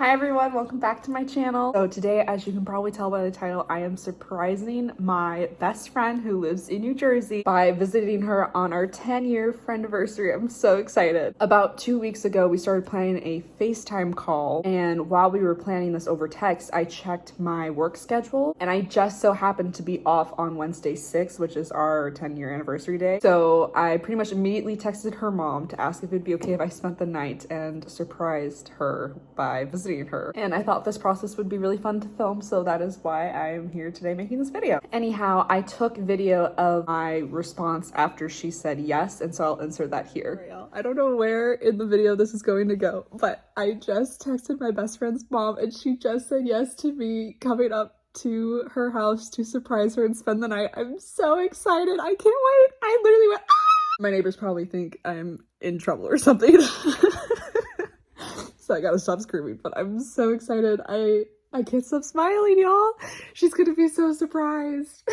Hi everyone, welcome back to my channel. So today, as you can probably tell by the title, I am surprising my best friend who lives in New Jersey by visiting her on our 10-year friend-iversary. I'm so excited. About 2 weeks ago, we started planning a FaceTime call, and while we were planning this over text, I checked my work schedule, and I just so happened to be off on Wednesday 6th, which is our 10-year anniversary day. So I pretty much immediately texted her mom to ask if it'd be okay if I spent the night and surprised her by visiting her. And I thought this process would be really fun to film, so that is why I am here today making this video. Anyhow, I took video of my response after she said yes, and so I'll insert that here. I don't know where in the video this is going to go, but I just texted my best friend's mom and she just said yes to me coming up to her house to surprise her and spend the night. I'm so excited. I can't wait. I literally went, ah! My neighbors probably think I'm in trouble or something. So I gotta stop screaming, but I'm so excited. I can't stop smiling, y'all. She's gonna be so surprised.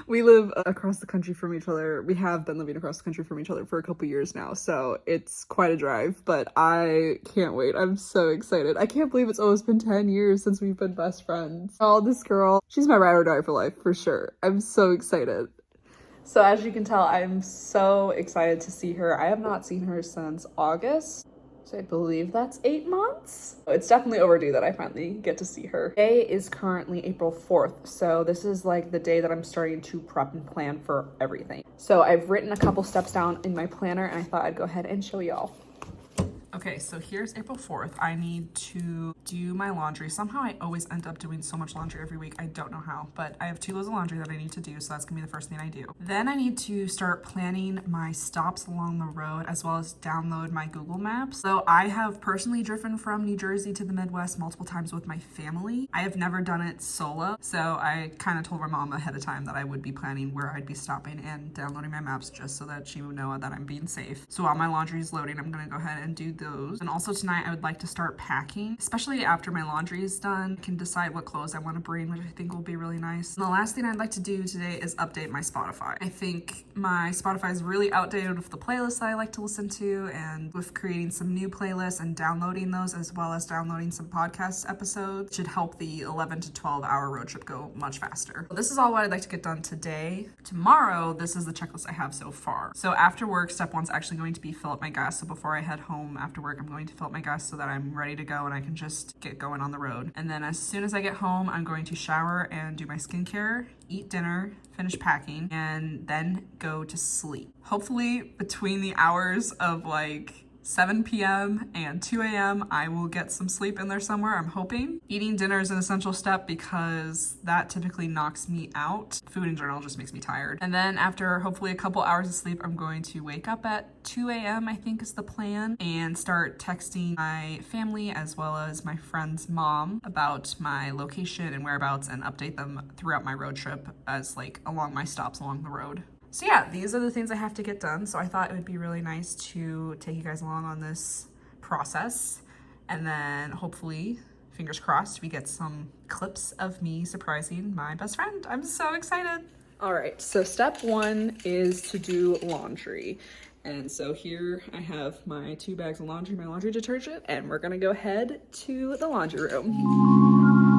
We live across the country from each other. We have been living across the country from each other for a couple years now, so it's quite a drive, but I can't wait. I'm so excited. I can't believe it's almost been 10 years since we've been best friends. Oh, this girl, she's my ride or die for life, for sure. I'm so excited. So as you can tell, I'm so excited to see her. I have not seen her since August. So I believe that's 8 months. It's definitely overdue that I finally get to see her. Today is currently April 4th, so this is like the day that I'm starting to prep and plan for everything. So I've written a couple steps down in my planner and I thought I'd go ahead and show y'all. Okay, so here's April 4th. I need to do my laundry. Somehow I always end up doing so much laundry every week. I don't know how, but I have 2 loads of laundry that I need to do, so that's gonna be the first thing I do. Then I need to start planning my stops along the road as well as download my Google Maps. So I have personally driven from New Jersey to the Midwest multiple times with my family. I have never done it solo, so I kind of told my mom ahead of time that I would be planning where I'd be stopping and downloading my maps just so that she would know that I'm being safe. So while my laundry is loading, I'm gonna go ahead and do those. And also tonight I would like to start packing, especially after my laundry is done. I can decide what clothes I want to bring, which I think will be really nice. And the last thing I'd like to do today is update my Spotify. I think my Spotify is really outdated with the playlists that I like to listen to, and with creating some new playlists and downloading those as well as downloading some podcast episodes should help the 11 to 12 hour road trip go much faster. So this is all what I'd like to get done today. Tomorrow, this is the checklist I have so far. So after work, step 1's actually going to be fill up my gas. So before I head home after work, I'm going to fill up my gas so that I'm ready to go and I can just get going on the road. And then as soon as I get home, I'm going to shower and do my skincare, eat dinner, finish packing, and then go to sleep. Hopefully between the hours of like 7 p.m. and 2 a.m. I will get some sleep in there somewhere, I'm hoping. Eating dinner is an essential step because that typically knocks me out. Food in general just makes me tired. And then after hopefully a couple hours of sleep, I'm going to wake up at 2 a.m. I think is the plan, and start texting my family as well as my friend's mom about my location and whereabouts and update them throughout my road trip as like along my stops along the road. So yeah, these are the things I have to get done. So I thought it would be really nice to take you guys along on this process. And then hopefully, fingers crossed, we get some clips of me surprising my best friend. I'm so excited. All right, so step 1 is to do laundry. And so here I have my 2 bags of laundry, my laundry detergent, and we're gonna go ahead to the laundry room.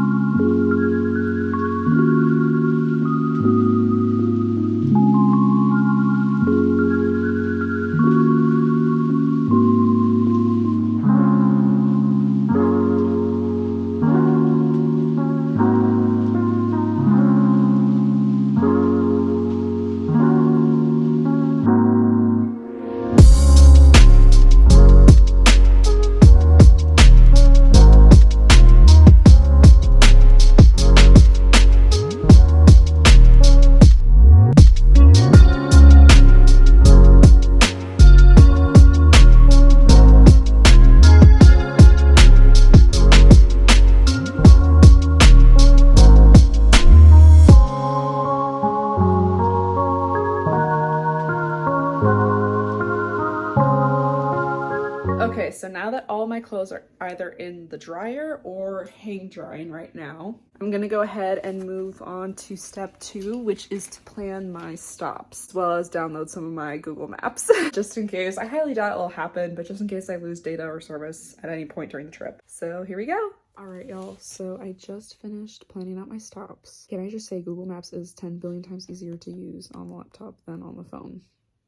my clothes are either in the dryer or hang drying right now. I'm gonna go ahead and move on to step 2, which is to plan my stops, as well as download some of my Google Maps, just in case. I highly doubt it'll happen, but just in case I lose data or service at any point during the trip. So here we go. All right, y'all, so I just finished planning out my stops. Can I just say Google Maps is 10 billion times easier to use on the laptop than on the phone?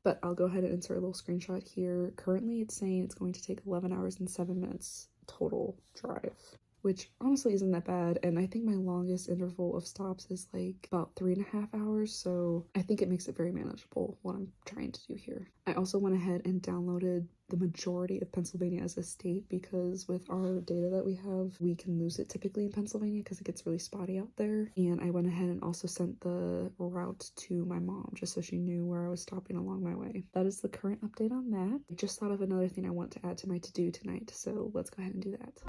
But I'll go ahead and insert a little screenshot here. Currently, it's saying it's going to take 11 hours and 7 minutes total drive, which honestly isn't that bad. And I think my longest interval of stops is like about 3.5 hours. So I think it makes it very manageable what I'm trying to do here. I also went ahead and downloaded the majority of Pennsylvania as a state, because with our data that we have, we can lose it typically in Pennsylvania because it gets really spotty out there. And I went ahead and also sent the route to my mom just so she knew where I was stopping along my way. That is the current update on that. I just thought of another thing I want to add to my to-do tonight, so let's go ahead and do that.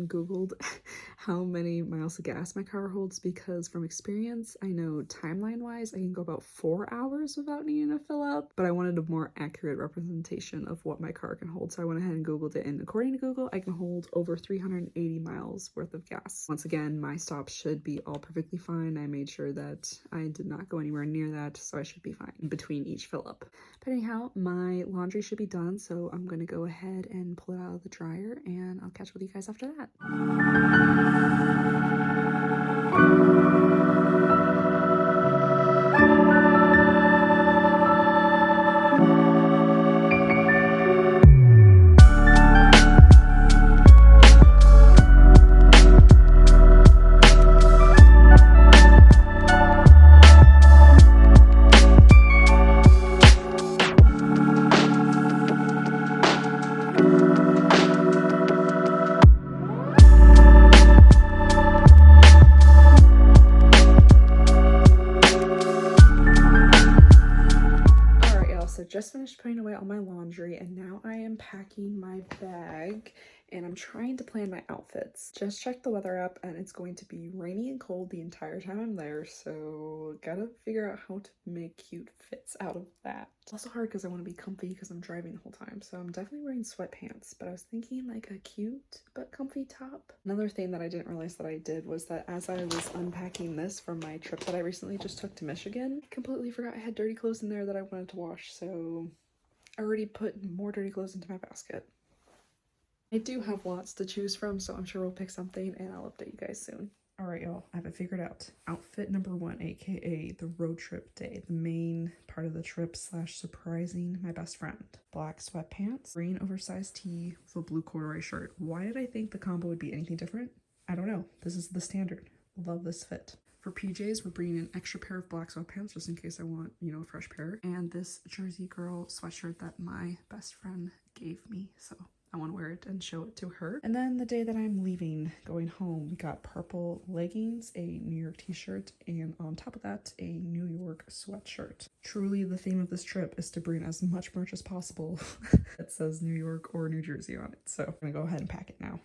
Googled how many miles of gas my car holds, because from experience I know timeline wise I can go about 4 hours without needing to fill up, but I wanted a more accurate representation of what my car can hold, so I went ahead and Googled it, and according to Google I can hold over 380 miles worth of gas. Once again, my stops should be all perfectly fine. I made sure that I did not go anywhere near that, so I should be fine between each fill up. But anyhow, my laundry should be done, so I'm gonna go ahead and pull it out of the dryer and I'll catch up with you guys after that. Just finished putting away all my laundry, and now I am packing my bag and I'm trying to plan my outfits. Just checked the weather app and it's going to be rainy and cold the entire time I'm there, so gotta figure out how to make cute fits out of that. It's also hard because I want to be comfy because I'm driving the whole time, so I'm definitely wearing sweatpants, but I was thinking like a cute but comfy top. Another thing that I didn't realize that I did was that as I was unpacking this from my trip that I recently just took to Michigan, I completely forgot I had dirty clothes in there that I wanted to wash, so I already put more dirty clothes into my basket. I do have lots to choose from, so I'm sure we'll pick something and I'll update you guys soon. Alright y'all, I have it figured out. Outfit number 1, aka the road trip day, the main part of the trip / surprising my best friend. Black sweatpants, green oversized tee with a blue corduroy shirt. Why did I think the combo would be anything different? I don't know. This is the standard. Love this fit. For PJs, we're bringing an extra pair of black sweatpants just in case I want, you know, a fresh pair. And this Jersey Girl sweatshirt that my best friend gave me, so I want to wear it and show it to her. And then the day that I'm leaving, going home, we got purple leggings, a New York t-shirt, and on top of that, a New York sweatshirt. Truly, the theme of this trip is to bring as much merch as possible that says New York or New Jersey on it. So I'm gonna go ahead and pack it now.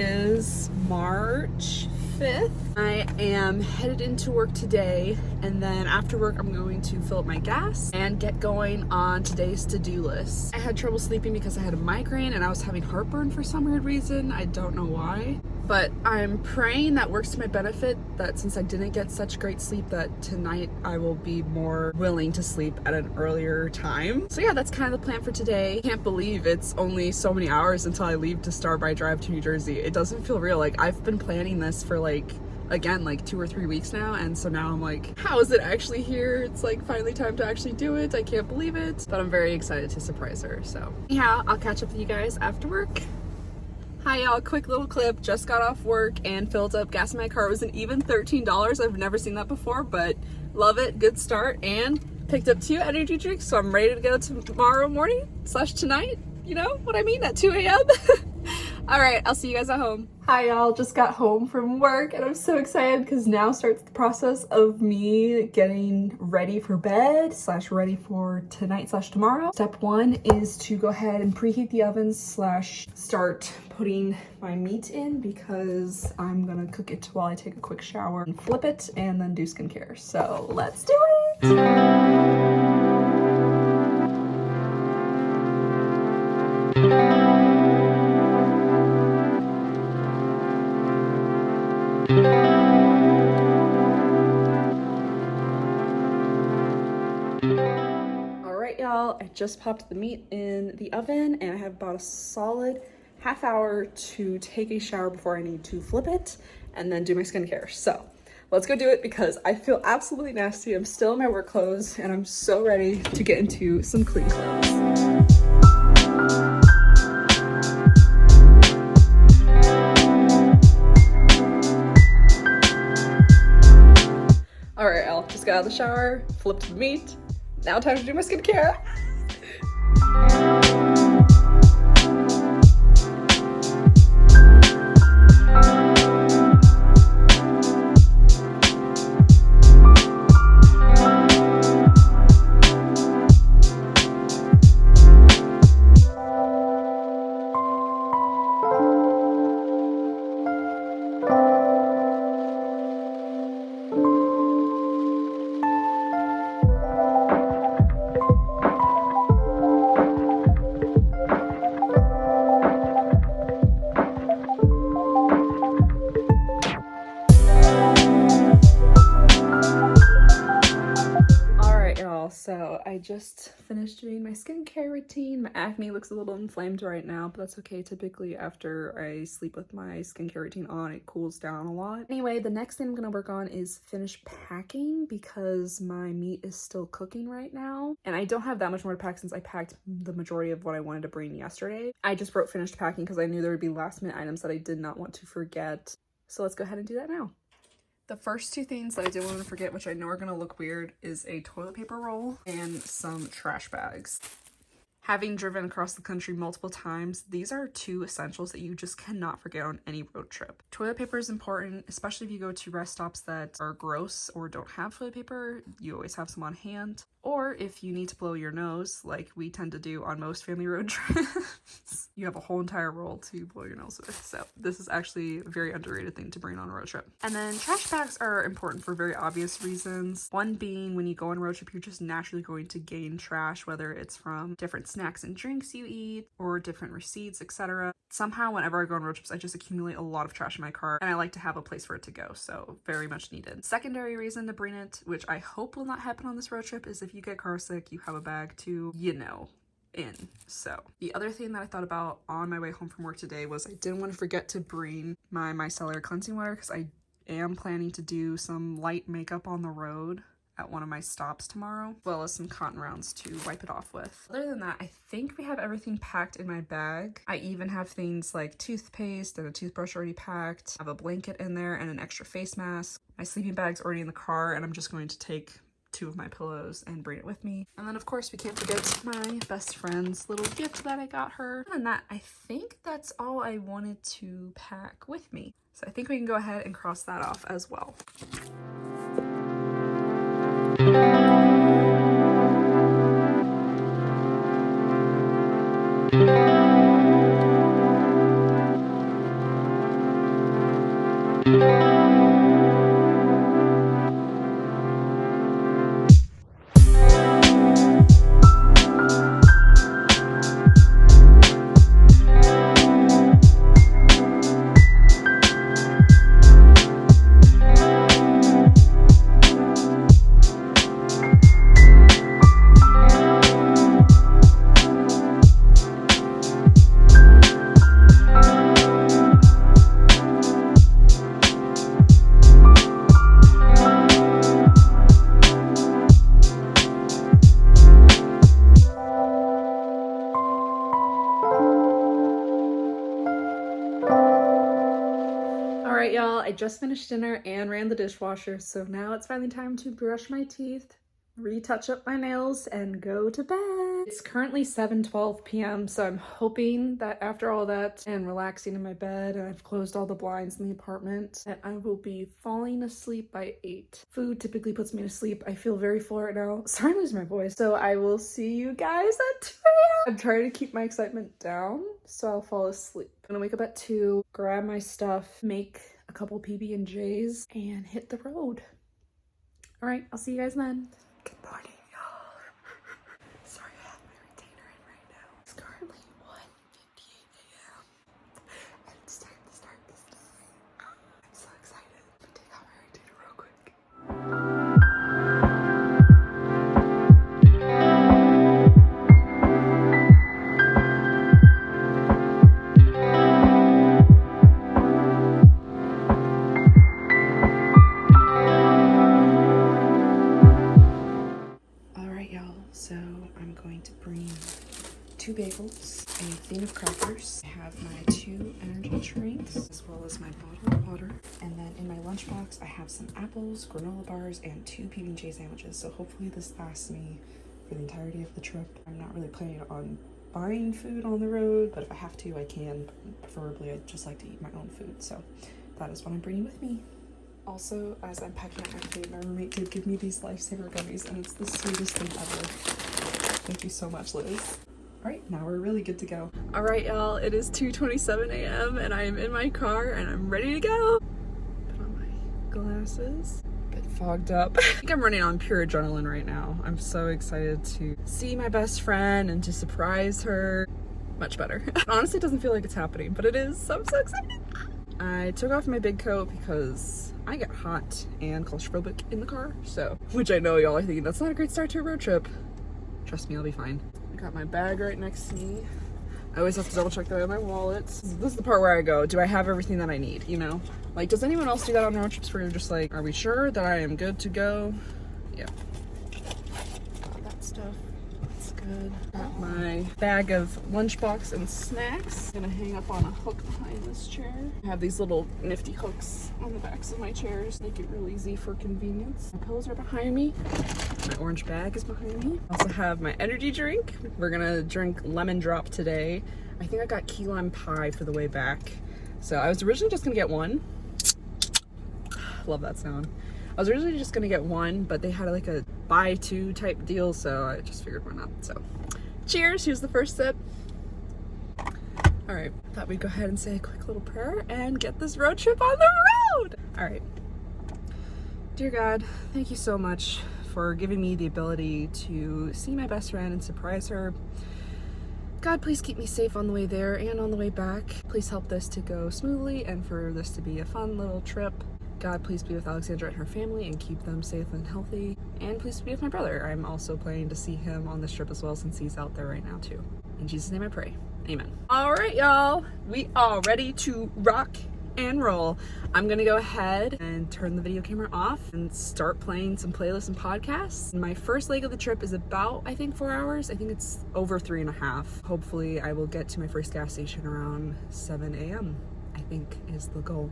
is March 5th. I am headed into work today, and then after work I'm going to fill up my gas and get going on today's to-do list. I had trouble sleeping because I had a migraine and I was having heartburn for some weird reason. I don't know why, but I'm praying that works to my benefit, that since I didn't get such great sleep, that tonight I will be more willing to sleep at an earlier time. So yeah, that's kind of the plan for today. Can't believe it's only so many hours until I leave to start my drive to New Jersey. It doesn't feel real. Like, I've been planning this for again, 2 or 3 weeks now, and so now I'm like, how is it actually here? It's like finally time to actually do it. I can't believe it, but I'm very excited to surprise her. So anyhow, I'll catch up with you guys after work. Hi y'all, quick little clip. Just got off work and filled up gas in my car. It was an even $13. I've never seen that before, but love it. Good start. And picked up 2 energy drinks, so I'm ready to go tomorrow morning / tonight. You know what I mean? At 2 a.m. All right, I'll see you guys at home. Hi y'all, just got home from work and I'm so excited because now starts the process of me getting ready for bed / ready for tonight / tomorrow. Step 1 is to go ahead and preheat the ovens / start putting my meat in, because I'm gonna cook it while I take a quick shower and flip it and then do skincare. So let's do it. Alright y'all, I just popped the meat in the oven and I have about a solid half hour to take a shower before I need to flip it and then do my skincare. So let's go do it because I feel absolutely nasty. I'm still in my work clothes and I'm so ready to get into some clean clothes. Alright, Al, just got out of the shower, flipped the meat. Now time to do my skincare. So I just finished doing my skincare routine. My acne looks a little inflamed right now, but that's okay. Typically after I sleep with my skincare routine on, it cools down a lot. Anyway, the next thing I'm gonna work on is finish packing because my meat is still cooking right now. And I don't have that much more to pack since I packed the majority of what I wanted to bring yesterday. I just wrote finished packing because I knew there would be last minute items that I did not want to forget. So let's go ahead and do that now. The first 2 things that I didn't want to forget, which I know are going to look weird, is a toilet paper roll and some trash bags. Having driven across the country multiple times, these are 2 essentials that you just cannot forget on any road trip. Toilet paper is important, especially if you go to rest stops that are gross or don't have toilet paper. You always have some on hand. Or if you need to blow your nose, like we tend to do on most family road trips, you have a whole entire roll to blow your nose with. So this is actually a very underrated thing to bring on a road trip. And then trash bags are important for very obvious reasons. One being, when you go on a road trip, you're just naturally going to gain trash, whether it's from different snacks and drinks you eat or different receipts, etc. Somehow, whenever I go on road trips, I just accumulate a lot of trash in my car and I like to have a place for it to go. So very much needed. Secondary reason to bring it, which I hope will not happen on this road trip, is if you get car sick, you have a bag to, in. So the other thing that I thought about on my way home from work today was I didn't want to forget to bring my micellar cleansing water because I am planning to do some light makeup on the road at one of my stops tomorrow, as well as some cotton rounds to wipe it off with. Other than that, I think we have everything packed in my bag. I even have things like toothpaste and a toothbrush already packed. I have a blanket in there and an extra face mask. My sleeping bag's already in the car and I'm just going to take 2 of my pillows and bring it with me. And then of course we can't forget my best friend's little gift that I got her. Other than that, I think that's all I wanted to pack with me. So I think we can go ahead and cross that off as well. Alright, y'all, I just finished dinner and ran the dishwasher, so now it's finally time to brush my teeth, retouch up my nails, and go to bed. It's currently 7:12 p.m., so I'm hoping that after all that and relaxing in my bed, and I've closed all the blinds in the apartment, that I will be falling asleep by 8. Food typically puts me to sleep. I feel very full right now. Sorry, I'm losing my voice. So I will see you guys at 2 a.m. I'm trying to keep my excitement down, so I'll fall asleep. I'm gonna wake up at 2, grab my stuff, make a couple PB&Js, and hit the road. All right, I'll see you guys then. Good morning, y'all. Sorry, I have my retainer in right now. It's currently 1:58 a.m. and it's time to start this day. I'm so excited. I'm gonna take out my retainer real quick. So I'm going to bring 2 bagels, a thing of crackers. I have my 2 energy drinks, as well as my bottle of water. And then in my lunchbox, I have some apples, granola bars, and 2 PB&J sandwiches. So hopefully this lasts me for the entirety of the trip. I'm not really planning on buying food on the road, but if I have to, I can. Preferably, I just like to eat my own food. So that is what I'm bringing with me. Also, as I'm packing up my food, my roommate did give me these Lifesaver gummies, and it's the sweetest thing ever. Thank you so much, Liz. All right, now we're really good to go. All right, y'all, it is 2:27 a.m. and I am in my car and I'm ready to go. Put on my glasses. A bit fogged up. I think I'm running on pure adrenaline right now. I'm so excited to see my best friend and to surprise her. Much better. Honestly, it doesn't feel like it's happening, but it is, so I'm so excited. I took off my big coat because I get hot and claustrophobic in the car, so, which I know y'all are thinking that's not a great start to a road trip. Trust me, I'll be fine. I got my bag right next to me. I always have to double check that I have my wallet. This is the part where I go, do I have everything that I need, you know? Like, does anyone else do that on road trips where you're just like, are we sure that I am good to go? Yeah. Got that stuff. That's good. Got my bag of lunchbox and snacks. I'm gonna hang up on a hook behind this chair. I have these little nifty hooks on the backs of my chairs. Make it real easy for convenience. My pillows are behind me. My orange bag is behind me. I also have my energy drink. We're gonna drink lemon drop today. I think I got key lime pie for the way back. So I was originally just gonna get one. Love that sound. I was originally just gonna get one, but they had like a buy 2 type deal, so I just figured why not. So cheers, here's the first sip. All right, thought we'd go ahead and say a quick little prayer and get this road trip on the road. All right. Dear God, thank you so much for giving me the ability to see my best friend and surprise her. God, please keep me safe on the way there and on the way back. Please help this to go smoothly and for this to be a fun little trip. God, please be with Alexandra and her family and keep them safe and healthy. And please be with my brother. I'm also planning to see him on this trip as well, since he's out there right now too. In Jesus' name I pray. Amen. All right, y'all. We are ready to rock and roll. I'm gonna go ahead and turn the video camera off and start playing some playlists and podcasts. My first leg of the trip is about, I think, 4 hours. I think it's over 3.5. Hopefully I will get to my first gas station around 7 a.m. I think is the goal.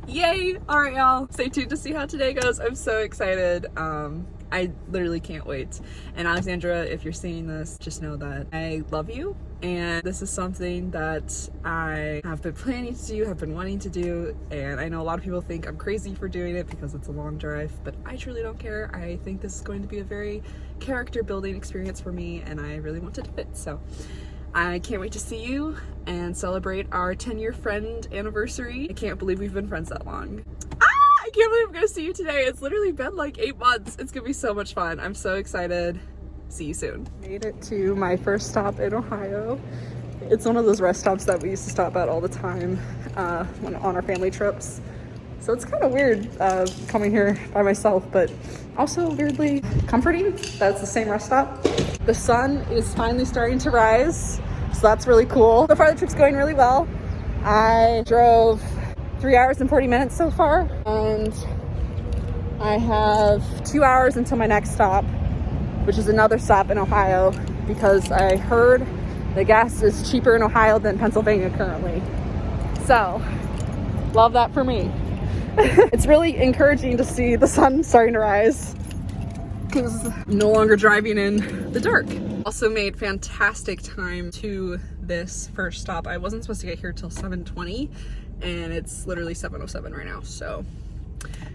Yay! All right, y'all. Stay tuned to see how today goes. I'm so excited. I literally can't wait. And Alexandra, if you're seeing this, just know that I love you. And this is something that I have been planning to do, have been wanting to do. And I know a lot of people think I'm crazy for doing it because it's a long drive, but I truly don't care. I think this is going to be a very character building experience for me, and I really want to do it. So I can't wait to see you and celebrate our 10-year friend anniversary. I can't believe we've been friends that long. I can't believe I'm gonna see you today. It's literally been like 8 months. It's gonna be so much fun. I'm so excited. See you soon. Made it to my first stop in Ohio. It's one of those rest stops that we used to stop at all the time on our family trips. So it's kind of weird coming here by myself, but also weirdly comforting that it's the same rest stop. The sun is finally starting to rise, so that's really cool. So far the trip's going really well. I drove 3 hours and 40 minutes so far, and I have 2 hours until my next stop, which is another stop in Ohio, because I heard the gas is cheaper in Ohio than Pennsylvania currently. So, love that for me. It's really encouraging to see the sun starting to rise because I'm no longer driving in the dark. Also made fantastic time to this first stop. I wasn't supposed to get here till 7:20 and it's literally 7:07 right now. So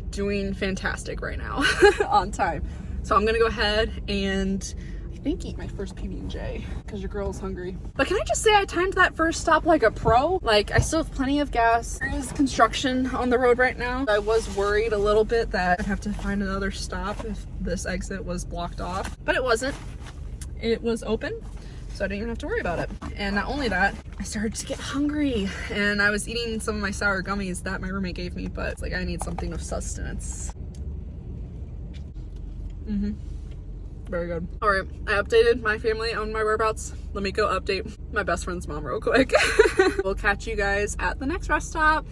doing fantastic right now on time. So I'm gonna go ahead and I think eat my first PB&J because your girl's hungry. But can I just say I timed that first stop like a pro? Like I still have plenty of gas. There is construction on the road right now. I was worried a little bit that I'd have to find another stop if this exit was blocked off, but it wasn't. It was open, so I didn't even have to worry about it. And not only that, I started to get hungry and I was eating some of my sour gummies that my roommate gave me, but it's like I need something of sustenance. Very good. All right, I updated my family on my whereabouts. Let me go update my best friend's mom real quick. We'll catch you guys at the next rest stop.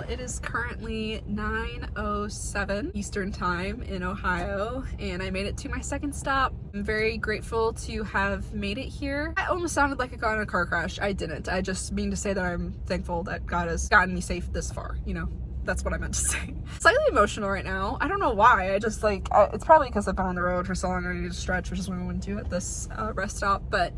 It is currently 9:07 Eastern time in Ohio, and I made it to my second stop. I'm very grateful to have made it here. I almost sounded like I got in a car crash. I didn't. I just mean to say that I'm thankful that God has gotten me safe this far, you know? That's what I meant to say. Slightly emotional right now. I don't know why. I just like, it's probably because I've been on the road for so long. I need to stretch, which is what I went to at this rest stop. But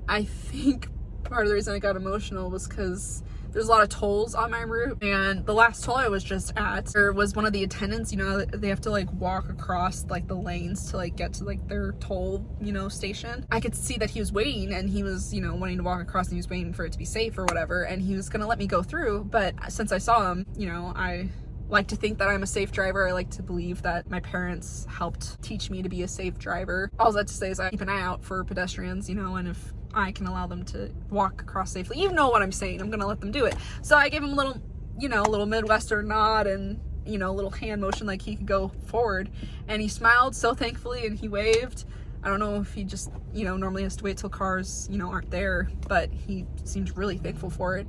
I think part of the reason I got emotional was because there's a lot of tolls on my route, and the last toll I was just at, there was one of the attendants, you know, they have to like walk across like the lanes to like get to like their toll, you know, station. I could see that he was waiting and he was, you know, wanting to walk across and he was waiting for it to be safe or whatever, and he was gonna let me go through, but since I saw him, you know, I like to think that I'm a safe driver. I like to believe that my parents helped teach me to be a safe driver. All that to say is I keep an eye out for pedestrians, you know, and if I can allow them to walk across safely. You know what I'm saying. I'm gonna let them do it. So I gave him a little, you know, a little Midwestern nod and, you know, a little hand motion like he could go forward. And he smiled so thankfully and he waved. I don't know if he just, you know, normally has to wait till cars, you know, aren't there, but he seemed really thankful for it.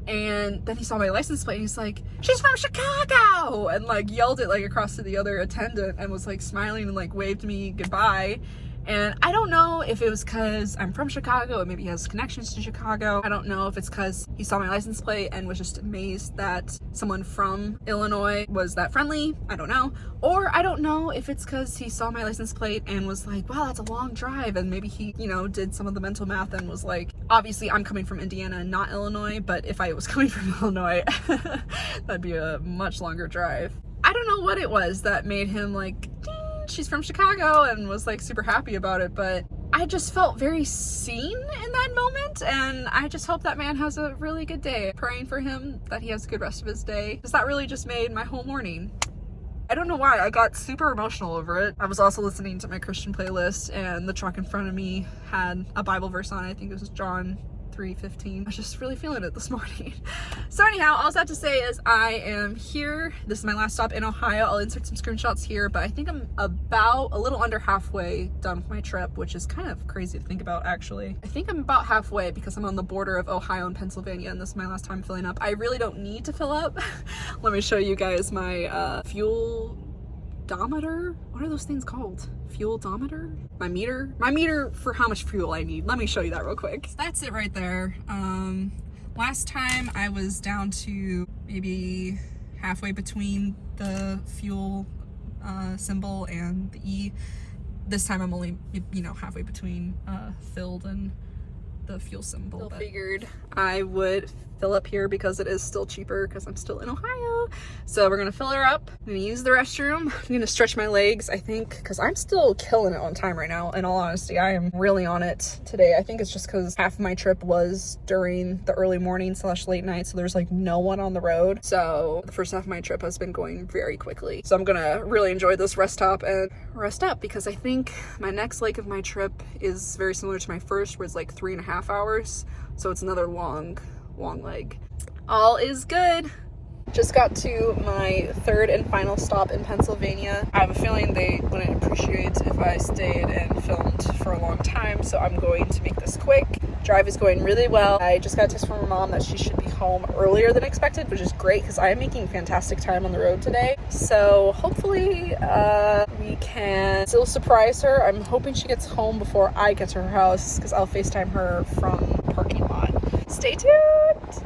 And then he saw my license plate and he's like, "She's from Chicago!" and like yelled it like across to the other attendant and was like smiling and like waved me goodbye. And I don't know if it was because I'm from Chicago and maybe he has connections to Chicago. I don't know if it's because he saw my license plate and was just amazed that someone from Illinois was that friendly. I don't know. Or I don't know if it's because he saw my license plate and was like, wow, that's a long drive. And maybe he, you know, did some of the mental math and was like, obviously I'm coming from Indiana and not Illinois, but if I was coming from Illinois, that'd be a much longer drive. I don't know what it was that made him like, ding, she's from Chicago, and was like super happy about it, but I just felt very seen in that moment, and I just hope that man has a really good day. Praying for him that he has a good rest of his day, because that really just made my whole morning. I don't know why, I got super emotional over it. I was also listening to my Christian playlist, and the truck in front of me had a Bible verse on it. I think it was John 3:15. I was just really feeling it this morning. So anyhow, all I have to say is I am here. This is my last stop in Ohio. I'll insert some screenshots here, but I think I'm about a little under halfway done with my trip, which is kind of crazy to think about actually. I think I'm about halfway because I'm on the border of Ohio and Pennsylvania, and this is my last time filling up. I really don't need to fill up. Let me show you guys my fuel odometer. What are those things called? Fuel-dometer? My meter for how much fuel I need. Let me show you that real quick. So that's it right there. Last time I was down to maybe halfway between the fuel symbol and the E. This time I'm only, you know, halfway between filled and the fuel symbol. Still figured I would fill up here because it is still cheaper because I'm still in Ohio. go. So we're gonna fill her up. I'm gonna use the restroom. I'm gonna stretch my legs, I think, because I'm still killing it on time right now. In all honesty, I am really on it today. I think it's just because half of my trip was during the early morning / late night, so there's like no one on the road. So the first half of my trip has been going very quickly. So I'm gonna really enjoy this rest stop and rest up, because I think my next leg of my trip is very similar to my first, where it's like 3.5 hours. So it's another long leg. All is good. Just got to my third and final stop in Pennsylvania. I have a feeling they wouldn't appreciate if I stayed and filmed for a long time, so I'm going to make this quick. Drive is going really well. I just got a text from her mom that she should be home earlier than expected, which is great because I am making fantastic time on the road today. So hopefully we can still surprise her. I'm hoping she gets home before I get to her house, because I'll FaceTime her from the parking lot. Stay tuned!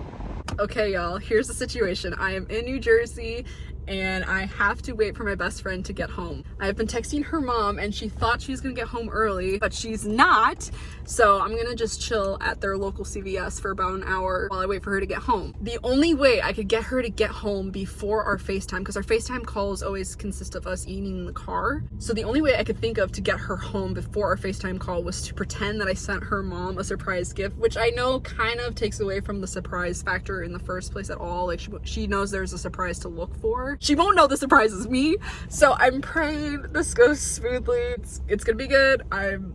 Okay, y'all, here's the situation. I am in New Jersey and I have to wait for my best friend to get home. I've been texting her mom and she thought she was gonna get home early, but she's not. So I'm gonna just chill at their local CVS for about an hour while I wait for her to get home. The only way I could get her to get home before our FaceTime, because our FaceTime calls always consist of us eating in the car. So the only way I could think of to get her home before our FaceTime call was to pretend that I sent her mom a surprise gift, which I know kind of takes away from the surprise factor in the first place at all. Like she knows there's a surprise to look for. She won't know the surprise is me. So I'm praying this goes smoothly. It's gonna be good. I'm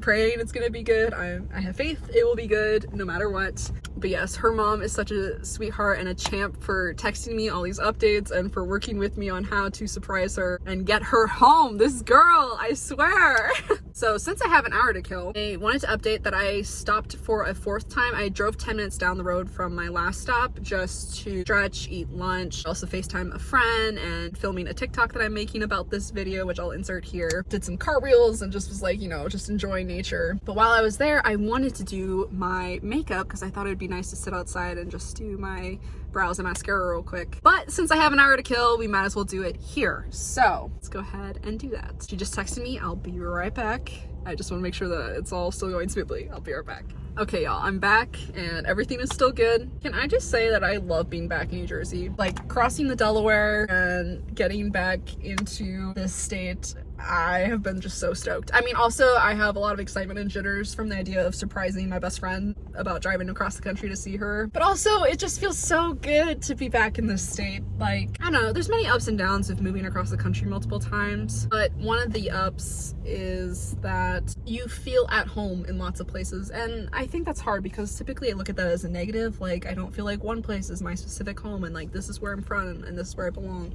praying it's gonna be good. I have faith it will be good no matter what. But yes, her mom is such a sweetheart and a champ for texting me all these updates and for working with me on how to surprise her and get her home. This girl, I swear. So since I have an hour to kill, I wanted to update that I stopped for a 4th time. I drove 10 minutes down the road from my last stop just to stretch, eat lunch, also FaceTime a friend, and filming a TikTok that I'm making about this video, which I'll insert here. Did some cartwheels and just was like, you know, just enjoying nature. But while I was there, I wanted to do my makeup because I thought it'd be nice to sit outside and just do my brows and mascara real quick. But since I have an hour to kill, we might as well do it here. So let's go ahead and do that. She just texted me. I'll be right back. I just want to make sure that it's all still going smoothly. I'll be right back. Okay, y'all, I'm back and everything is still good. Can I just say that I love being back in New Jersey? Like, crossing the Delaware and getting back into this state, I have been just so stoked. I mean, also, I have a lot of excitement and jitters from the idea of surprising my best friend about driving across the country to see her. But also, it just feels so good to be back in this state. Like, I don't know, there's many ups and downs of moving across the country multiple times, but one of the ups is that you feel at home in lots of places, and I think that's hard because typically I look at that as a negative. Like, I don't feel like one place is my specific home and like this is where I'm from and this is where I belong.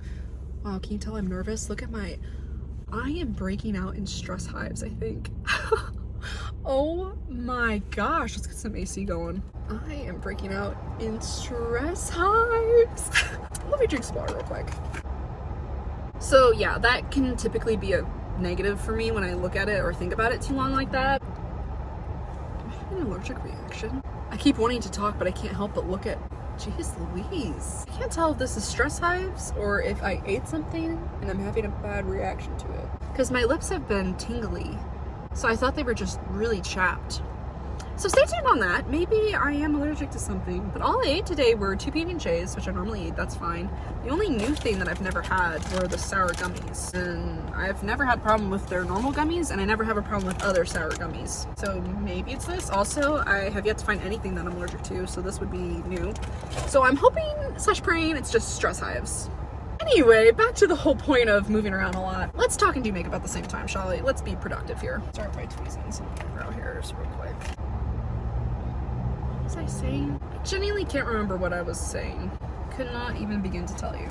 Wow, can you tell I'm nervous? Look at I am breaking out in stress hives, I think. Oh my gosh, let's get some AC going. I am breaking out in stress hives. Let me drink some water real quick. So yeah, that can typically be a negative for me when I look at it or think about it too long like that. I have an allergic reaction. I keep wanting to talk, but I can't help but look at, jeez Louise. I can't tell if this is stress hives or if I ate something and I'm having a bad reaction to it. Because my lips have been tingly, so I thought they were just really chapped. So stay tuned on that. Maybe I am allergic to something. But all I ate today were 2 PB&Js, which I normally eat, that's fine. The only new thing that I've never had were the sour gummies. And I've never had a problem with their normal gummies, and I never have a problem with other sour gummies. So maybe it's this. Also, I have yet to find anything that I'm allergic to, so this would be new. So I'm hoping / praying it's just stress hives. Anyway, back to the whole point of moving around a lot. Let's talk and do makeup at the same time, shall we? Let's be productive here. Start by tweezing some brow hairs real quick. What was I saying? I genuinely can't remember what I was saying. Could not even begin to tell you.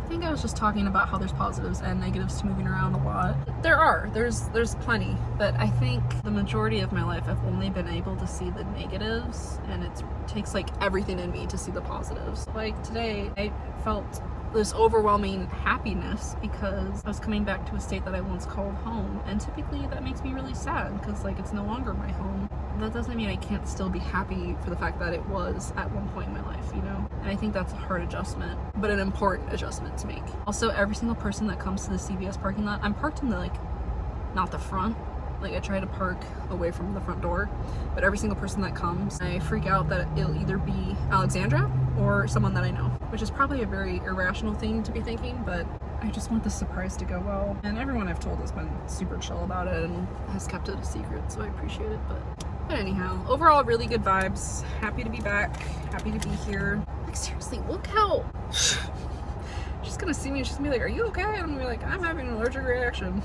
I think I was just talking about how there's positives and negatives to moving around a lot. There's plenty, but I think the majority of my life I've only been able to see the negatives, and it takes like everything in me to see the positives. Like today, I felt this overwhelming happiness because I was coming back to a state that I once called home, and typically that makes me really sad because like it's no longer my home. That doesn't mean I can't still be happy for the fact that it was at one point in my life, you know? And I think that's a hard adjustment, but an important adjustment to make. Also, every single person that comes to the CVS parking lot, I'm parked in the like, not the front, Like I try to park away from the front door, but every single person that comes, I freak out that it'll either be Alexandra or someone that I know, which is probably a very irrational thing to be thinking, but I just want the surprise to go well. And everyone I've told has been super chill about it and has kept it a secret, so I appreciate it. But anyhow, overall really good vibes. Happy to be back, happy to be here. Like seriously, look how she's gonna see me and she's gonna be like, are you okay? And I'm gonna be like, I'm having an allergic reaction.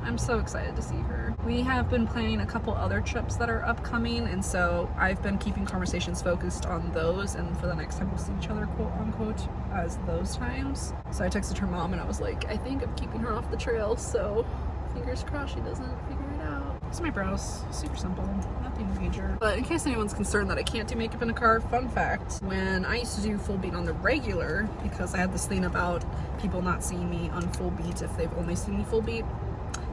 I'm so excited to see her. We have been planning a couple other trips that are upcoming, and so I've been keeping conversations focused on those, and for the next time we'll see each other, quote unquote, as those times. So I texted her mom and I was like, I think I'm keeping her off the trail, so fingers crossed she doesn't figure it out. It's my brows, super simple, nothing major. But in case anyone's concerned that I can't do makeup in a car, fun fact, when I used to do full beat on the regular, because I had this thing about people not seeing me on full beat if they've only seen me full beat,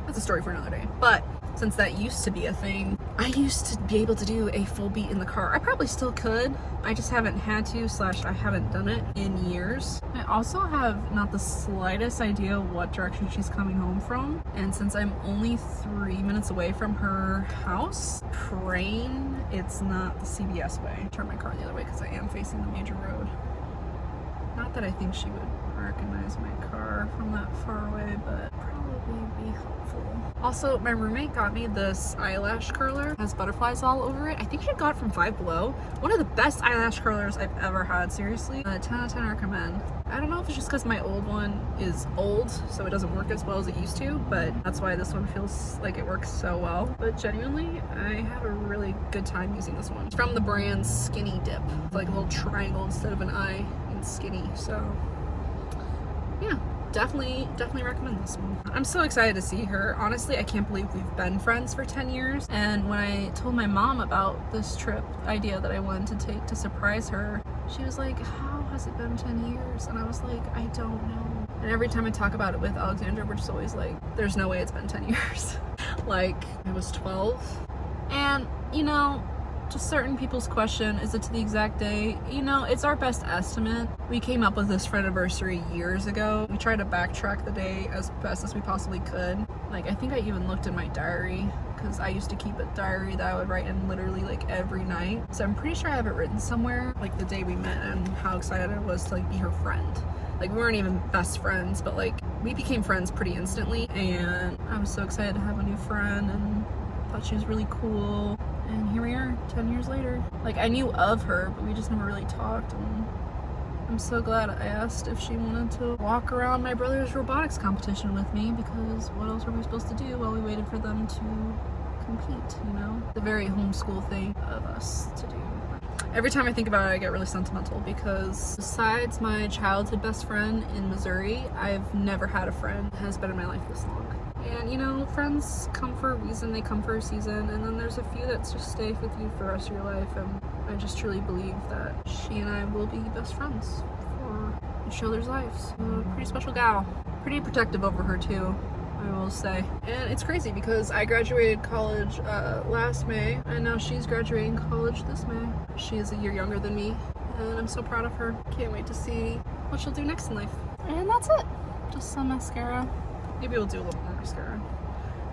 that's a story for another day. But since that used to be a thing, I used to be able to do a full beat in the car. I probably still could. I just haven't had to / I haven't done it in years. I also have not the slightest idea what direction she's coming home from. And since I'm only 3 minutes away from her house, praying it's not the CBS way. Turn my car the other way because I am facing the major road. Not that I think she would recognize my car from that far away, but probably be helpful. Also, my roommate got me this eyelash curler. It has butterflies all over it. I think she got it from Five Below. One of the best eyelash curlers I've ever had, seriously. 10 out of 10 recommend. I don't know if it's just because my old one is old, so it doesn't work as well as it used to, but that's why this one feels like it works so well. But genuinely, I have a really good time using this one. It's from the brand Skinny Dip. It's like a little triangle instead of an eye and skinny, so yeah. Definitely recommend this one. I'm so excited to see her. Honestly, I can't believe we've been friends for 10 years. And when I told my mom about this trip idea that I wanted to take to surprise her, she was like, how has it been 10 years? And I was like, I don't know. And every time I talk about it with Alexandra, we're just always like, there's no way it's been 10 years. Like, I was 12. And, you know, to certain people's question, is it to the exact day? You know, it's our best estimate. We came up with this friend-iversary years ago. We tried to backtrack the day as best as we possibly could. Like, I think I even looked in my diary, because I used to keep a diary that I would write in literally like every night. So I'm pretty sure I have it written somewhere, like the day we met and how excited I was to like be her friend. Like, we weren't even best friends, but like we became friends pretty instantly, and I was so excited to have a new friend and thought she was really cool. And here we are 10 years later. Like, I knew of her, but we just never really talked, and I'm so glad I asked if she wanted to walk around my brother's robotics competition with me, because what else were we supposed to do while we waited for them to compete, you know? The very homeschool thing of us to do. Every time I think about it, I get really sentimental, because besides my childhood best friend in Missouri, I've never had a friend that has been in my life this long. And you know, friends come for a reason, they come for a season, and then there's a few that just stay with you for the rest of your life, and I just truly believe that she and I will be best friends for each other's lives. A pretty special gal. Pretty protective over her too, I will say. And it's crazy because I graduated college last May, and now she's graduating college this May. She is a year younger than me, and I'm so proud of her. Can't wait to see what she'll do next in life. And that's it. Just some mascara. Maybe we'll do a little more mascara.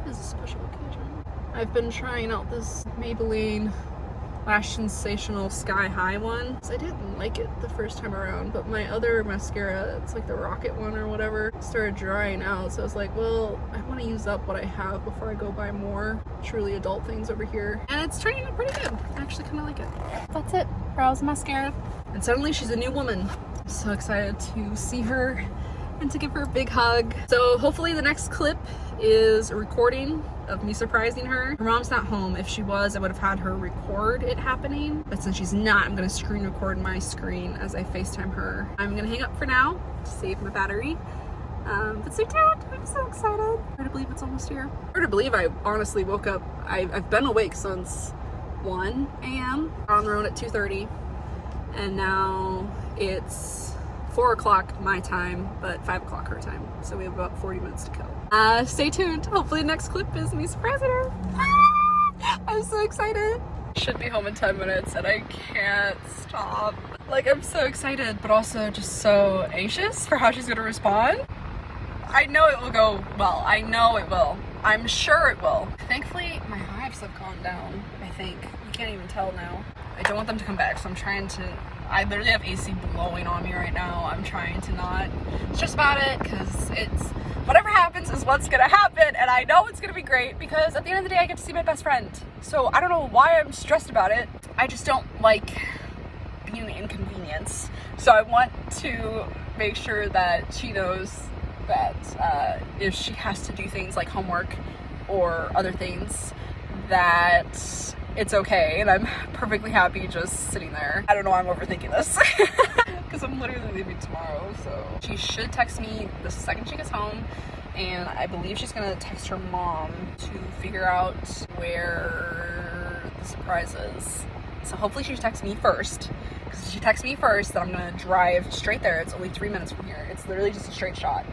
This is a special occasion. I've been trying out this Maybelline Lash Sensational Sky High one. I didn't like it the first time around, but my other mascara, it's like the Rocket one or whatever, started drying out. So I was like, well, I want to use up what I have before I go buy more truly adult things over here. And it's turning out pretty good. I actually kind of like it. That's it. Brows mascara. And suddenly she's a new woman. I'm so excited to see her and to give her a big hug. So hopefully the next clip is a recording of me surprising her. Her mom's not home. If she was, I would have had her record it happening. But since she's not, I'm gonna screen record my screen as I FaceTime her. I'm gonna hang up for now to save my battery. But stay tuned. I'm so excited. Hard to believe it's almost here. Hard to believe I honestly woke up. I've been awake since 1 a.m. on the road at 2:30, and now it's 4 o'clock my time, but 5 o'clock her time. So we have about 40 minutes to kill. Stay tuned. Hopefully the next clip is me surprising her. I'm so excited. Should be home in 10 minutes and I can't stop. Like, I'm so excited, but also just so anxious for how she's gonna respond. I know it will go well. I know it will. I'm sure it will. Thankfully, my hives have gone down, I think. You can't even tell now. I don't want them to come back, so I'm trying to... I literally have AC blowing on me right now. I'm trying to not stress about it, because it's... Whatever happens is what's gonna happen, and I know it's gonna be great, because at the end of the day, I get to see my best friend. So I don't know why I'm stressed about it. I just don't like being an inconvenience. So I want to make sure that she knows that if she has to do things like homework or other things, that it's okay, and I'm perfectly happy just sitting there. I don't know why I'm overthinking this, because I'm literally leaving tomorrow, so she should text me the second she gets home, and I believe she's gonna text her mom to figure out where the surprise is. So hopefully she texts me first, because if she texts me first, then I'm gonna drive straight there. It's only 3 minutes from here. It's literally just a straight shot.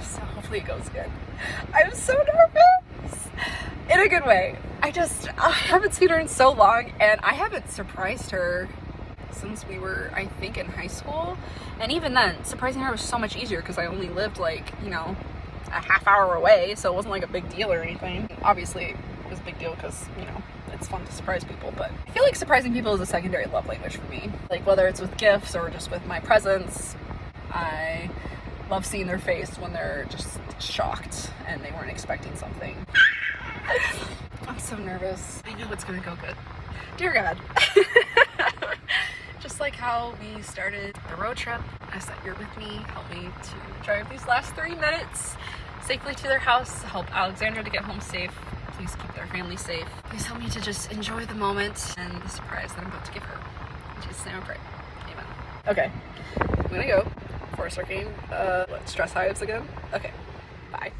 So hopefully it goes good. I'm so nervous! In a good way. I haven't seen her in so long, and I haven't surprised her since we were, I think, in high school. And even then, surprising her was so much easier because I only lived like, you know, a half hour away, so it wasn't like a big deal or anything. Obviously, it was a big deal because, you know, it's fun to surprise people, but I feel like surprising people is a secondary love language for me. Like, whether it's with gifts or just with my presence, I love seeing their face when they're just shocked and they weren't expecting something. I'm so nervous. I know it's gonna go good. Dear God. Just like how we started the road trip, I said you're with me, help me to drive these last 3 minutes safely to their house, help Alexandra to get home safe. Please keep their family safe. Please help me to just enjoy the moment and the surprise that I'm about to give her. In Jesus' name I pray. Amen. Okay, I'm gonna go before I start getting, stress hives again? Okay, bye.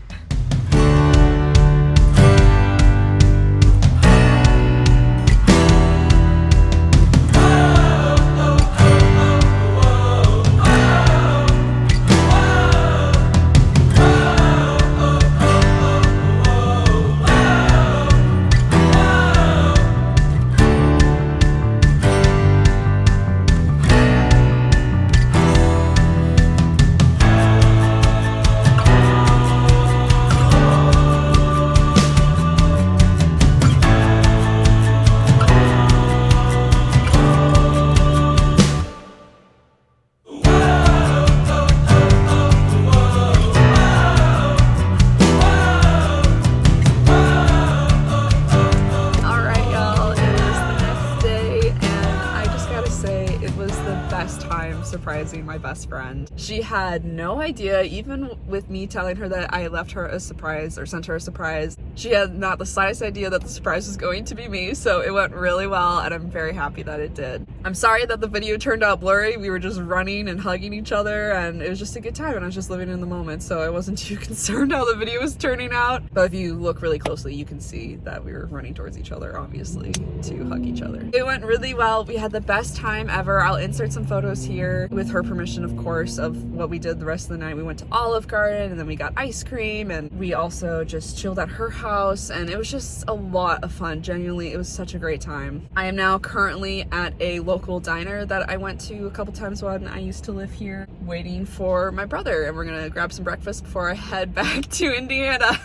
Surprising my best friend. She had no idea, even with me telling her that I left her a surprise or sent her a surprise, she had not the slightest idea that the surprise was going to be me, so it went really well and I'm very happy that it did. I'm sorry that the video turned out blurry. We were just running and hugging each other and it was just a good time and I was just living in the moment, so I wasn't too concerned how the video was turning out. But if you look really closely, you can see that we were running towards each other, obviously, to hug each other. It went really well. We had the best time ever. I'll insert some photos here, with her permission, of course, of what we did the rest of the night. We went to Olive Garden and then we got ice cream and we also just chilled at her house and it was just a lot of fun. Genuinely, it was such a great time. I am now currently at a local diner that I went to a couple times when I used to live here, waiting for my brother, and we're gonna grab some breakfast before I head back to Indiana.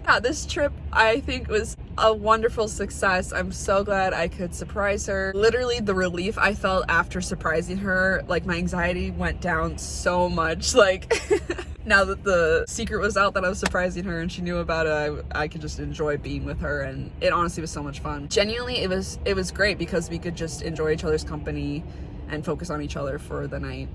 Yeah, this trip I think was a wonderful success. I'm so glad I could surprise her. Literally the relief I felt after surprising her, like my anxiety went down so much. Like now that the secret was out that I was surprising her and she knew about it, I could just enjoy being with her, and it honestly was so much fun. Genuinely, it was great because we could just enjoy each other's company and focus on each other for the night.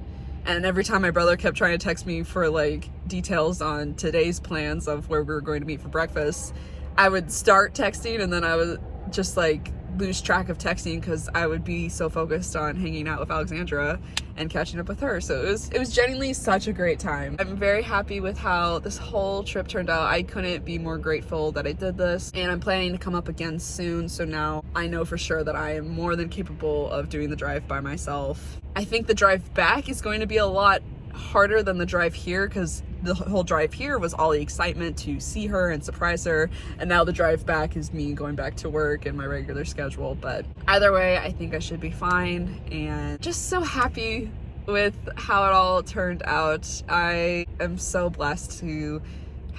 And every time my brother kept trying to text me for like details on today's plans of where we were going to meet for breakfast, I would start texting and then I would just like lose track of texting because I would be so focused on hanging out with Alexandra and catching up with her. So it was genuinely such a great time. I'm very happy with how this whole trip turned out. I couldn't be more grateful that I did this, and I'm planning to come up again soon, so now I know for sure that I am more than capable of doing the drive by myself. I think the drive back is going to be a lot harder than the drive here because the whole drive here was all the excitement to see her and surprise her, and now the drive back is me going back to work and my regular schedule. But either way, I think I should be fine, and just so happy with how it all turned out. I am so blessed to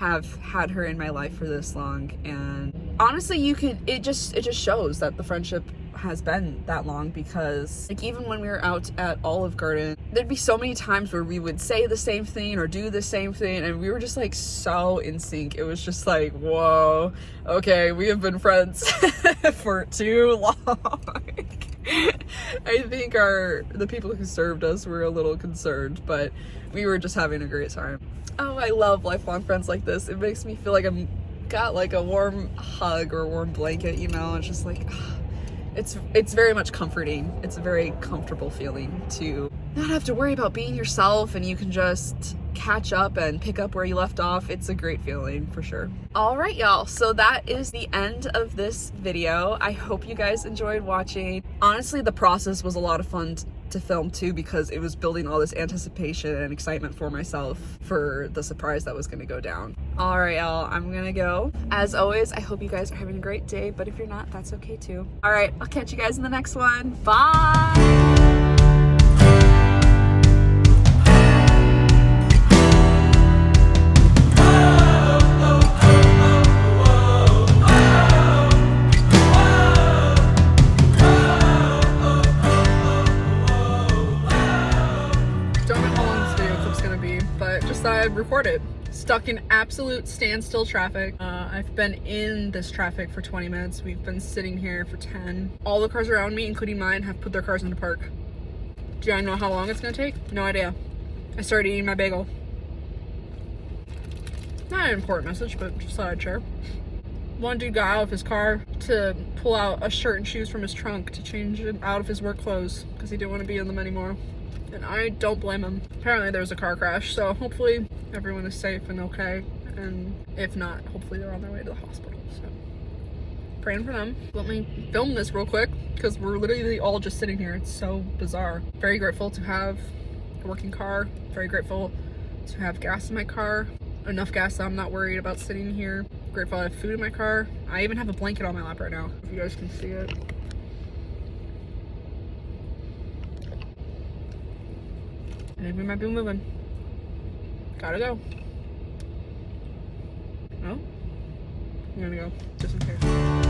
have had her in my life for this long. And honestly, it just shows that the friendship has been that long, because like even when we were out at Olive Garden, there'd be so many times where we would say the same thing or do the same thing, and we were just like so in sync. It was just like, whoa, okay, we have been friends for too long. I think the people who served us were a little concerned, but we were just having a great time. Oh, I love lifelong friends like this. It makes me feel like I'm got like a warm hug or a warm blanket, you know. It's just like it's very much comforting. It's a very comfortable feeling to not have to worry about being yourself, and you can just catch up and pick up where you left off. It's a great feeling for sure. All right, y'all, so that is the end of this video. I hope you guys enjoyed watching. Honestly, the process was a lot of fun to film too, because it was building all this anticipation and excitement for myself for the surprise that was going to go down. All right, y'all, I'm gonna go. As always, I hope you guys are having a great day, but if you're not, that's okay too. All right, I'll catch you guys in the next one. Bye. I'd record it. Stuck in absolute standstill traffic. I've been in this traffic for 20 minutes. We've been sitting here for 10. All the cars around me, including mine, have put their cars into park. Do I know how long it's gonna take? No idea. I started eating my bagel. Not an important message, but just thought I'd share. One dude got out of his car to pull out a shirt and shoes from his trunk to change it out of his work clothes because he didn't want to be in them anymore. And I don't blame him. Apparently there was a car crash, so hopefully everyone is safe and okay. And if not, hopefully they're on their way to the hospital. So praying for them. Let me film this real quick because we're literally all just sitting here. It's so bizarre. Very grateful to have a working car. Very grateful to have gas in my car. Enough gas that I'm not worried about sitting here. Grateful I have food in my car. I even have a blanket on my lap right now, if you guys can see it. I think we might be moving. Gotta go. No? I'm gonna go, just in case.